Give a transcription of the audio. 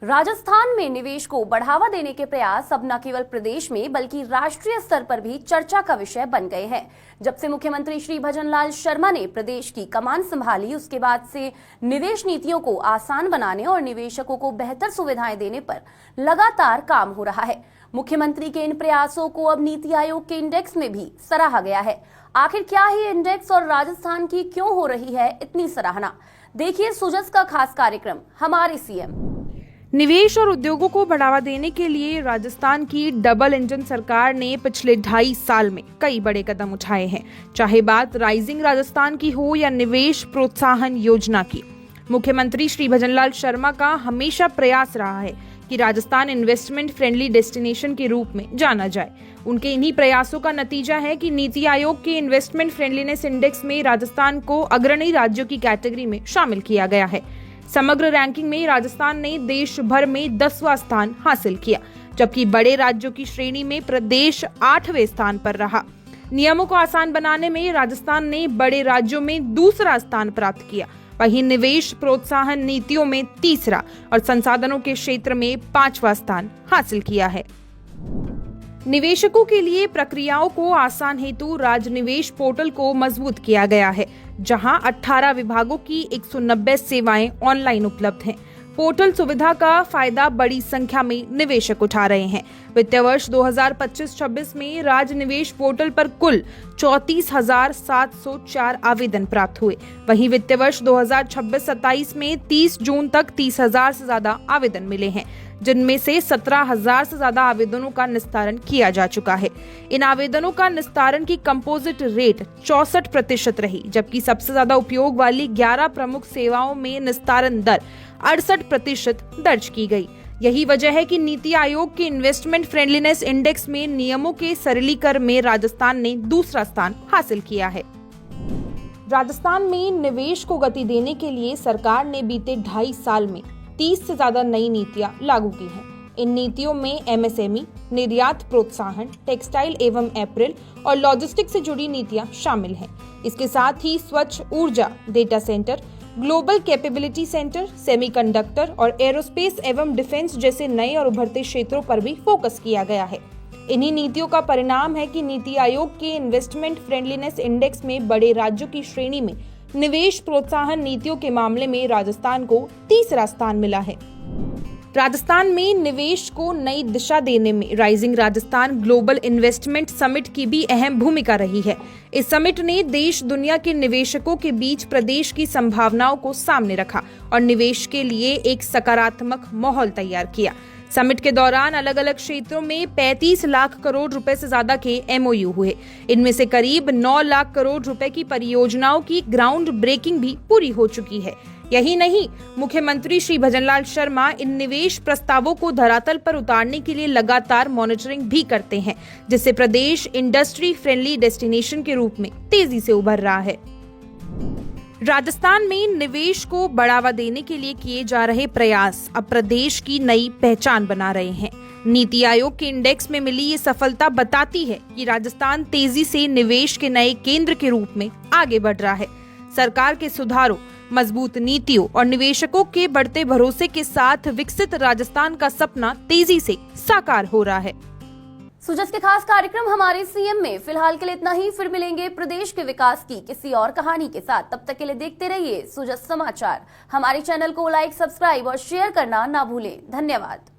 राजस्थान में निवेश को बढ़ावा देने के प्रयास अब न केवल प्रदेश में बल्कि राष्ट्रीय स्तर पर भी चर्चा का विषय बन गए हैं। जब से मुख्यमंत्री श्री भजनलाल शर्मा ने प्रदेश की कमान संभाली, उसके बाद से निवेश नीतियों को आसान बनाने और निवेशकों को बेहतर सुविधाएं देने पर लगातार काम हो रहा है। मुख्यमंत्री के इन प्रयासों को अब नीति आयोग के इंडेक्स में भी सराहा गया है। आखिर क्या है इंडेक्स और राजस्थान की क्यों हो रही है इतनी सराहना? देखिए सुजस का खास कार्यक्रम हमारे सीएम। निवेश और उद्योगों को बढ़ावा देने के लिए राजस्थान की डबल इंजन सरकार ने पिछले 2.5 साल में कई बड़े कदम उठाए हैं, चाहे बात राइजिंग राजस्थान की हो या निवेश प्रोत्साहन योजना की। मुख्यमंत्री श्री भजनलाल शर्मा का हमेशा प्रयास रहा है कि राजस्थान इन्वेस्टमेंट फ्रेंडली डेस्टिनेशन के रूप में जाना जाए। उनके इन्हीं प्रयासों का नतीजा है कि नीति आयोग के इन्वेस्टमेंट फ्रेंडलीनेस इंडेक्स में राजस्थान को अग्रणी राज्यों की कैटेगरी में शामिल किया गया है। समग्र रैंकिंग में राजस्थान ने देश भर में 10वां स्थान हासिल किया, जबकि बड़े राज्यों की श्रेणी में प्रदेश 8वें स्थान पर रहा। नियमों को आसान बनाने में राजस्थान ने बड़े राज्यों में दूसरा स्थान प्राप्त किया, वहीं निवेश प्रोत्साहन नीतियों में तीसरा और संसाधनों के क्षेत्र में 5वां स्थान हासिल किया है। निवेशकों के लिए प्रक्रियाओं को आसान हेतु राजनिवेश पोर्टल को मजबूत किया गया है, जहां 18 विभागों की 190 सेवाएं ऑनलाइन उपलब्ध हैं। पोर्टल सुविधा का फायदा बड़ी संख्या में निवेशक उठा रहे हैं। वित्तीय वर्ष 2025-26 में राजनिवेश पोर्टल पर कुल 34,704 आवेदन प्राप्त हुए। वहीं वित्तीय वर्ष 2026-27 में 30 जून तक 30,000 से ज्यादा आवेदन मिले हैं, जिनमें से 17,000 से ज्यादा आवेदनों का निस्तारण किया जा चुका है। इन आवेदनों का निस्तारण की कंपोजिट रेट 64% रही, जबकि सबसे ज्यादा उपयोग वाली 11 प्रमुख सेवाओं में निस्तारण दर 68% दर्ज की गई। यही वजह है कि नीति आयोग के इन्वेस्टमेंट फ्रेंडलीनेस इंडेक्स में नियमों के सरलीकरण में राजस्थान ने दूसरा स्थान हासिल किया है। राजस्थान में निवेश को गति देने के लिए सरकार ने बीते 2.5 साल में 30 से ज्यादा नई नीतियां लागू की हैं। इन नीतियों में एमएसएमई, निर्यात प्रोत्साहन, टेक्सटाइल एवं अप्रैल और लॉजिस्टिक्स से जुड़ी नीतियां शामिल हैं। इसके साथ ही स्वच्छ ऊर्जा, data centre, global capability centre, semiconductor और एरोस्पेस एवं डिफेंस जैसे नए और उभरते क्षेत्रों पर भी फोकस किया गया है। इन्हीं नीतियों का परिणाम है कि नीति आयोग के इन्वेस्टमेंट फ्रेंडलीनेस इंडेक्स में बड़े राज्यों की श्रेणी में निवेश प्रोत्साहन नीतियों के मामले में राजस्थान को तीसरा स्थान मिला है। राजस्थान में निवेश को नई दिशा देने में rising Rajasthan global investment summit की भी अहम भूमिका रही है। इस समिट ने देश दुनिया के निवेशकों के बीच प्रदेश की संभावनाओं को सामने रखा और निवेश के लिए एक सकारात्मक माहौल तैयार किया। समिट के दौरान अलग अलग क्षेत्रों में 35 लाख करोड़ रुपए से ज्यादा के एमओयू हुए। इनमें से करीब 9 लाख करोड़ रुपए की परियोजनाओं की ग्राउंड ब्रेकिंग भी पूरी हो चुकी है। यही नहीं, मुख्यमंत्री श्री भजनलाल शर्मा इन निवेश प्रस्तावों को धरातल पर उतारने के लिए लगातार मॉनिटरिंग भी करते हैं, जिससे प्रदेश इंडस्ट्री फ्रेंडली डेस्टिनेशन के रूप में तेजी से उभर रहा है। राजस्थान में निवेश को बढ़ावा देने के लिए किए जा रहे प्रयास अब प्रदेश की नई पहचान बना रहे हैं। नीति आयोग के इंडेक्स में मिली ये सफलता बताती है कि राजस्थान तेजी से निवेश के नए केंद्र के रूप में आगे बढ़ रहा है। सरकार के सुधारों, मजबूत नीतियों और निवेशकों के बढ़ते भरोसे के साथ विकसित राजस्थान का सपना तेजी से साकार हो रहा है। सुजस के खास कार्यक्रम हमारे सीएम में फिलहाल के लिए इतना ही। फिर मिलेंगे प्रदेश के विकास की किसी और कहानी के साथ। तब तक के लिए देखते रहिए सुजस समाचार। हमारे चैनल को लाइक, सब्सक्राइब और शेयर करना ना भूलें। धन्यवाद।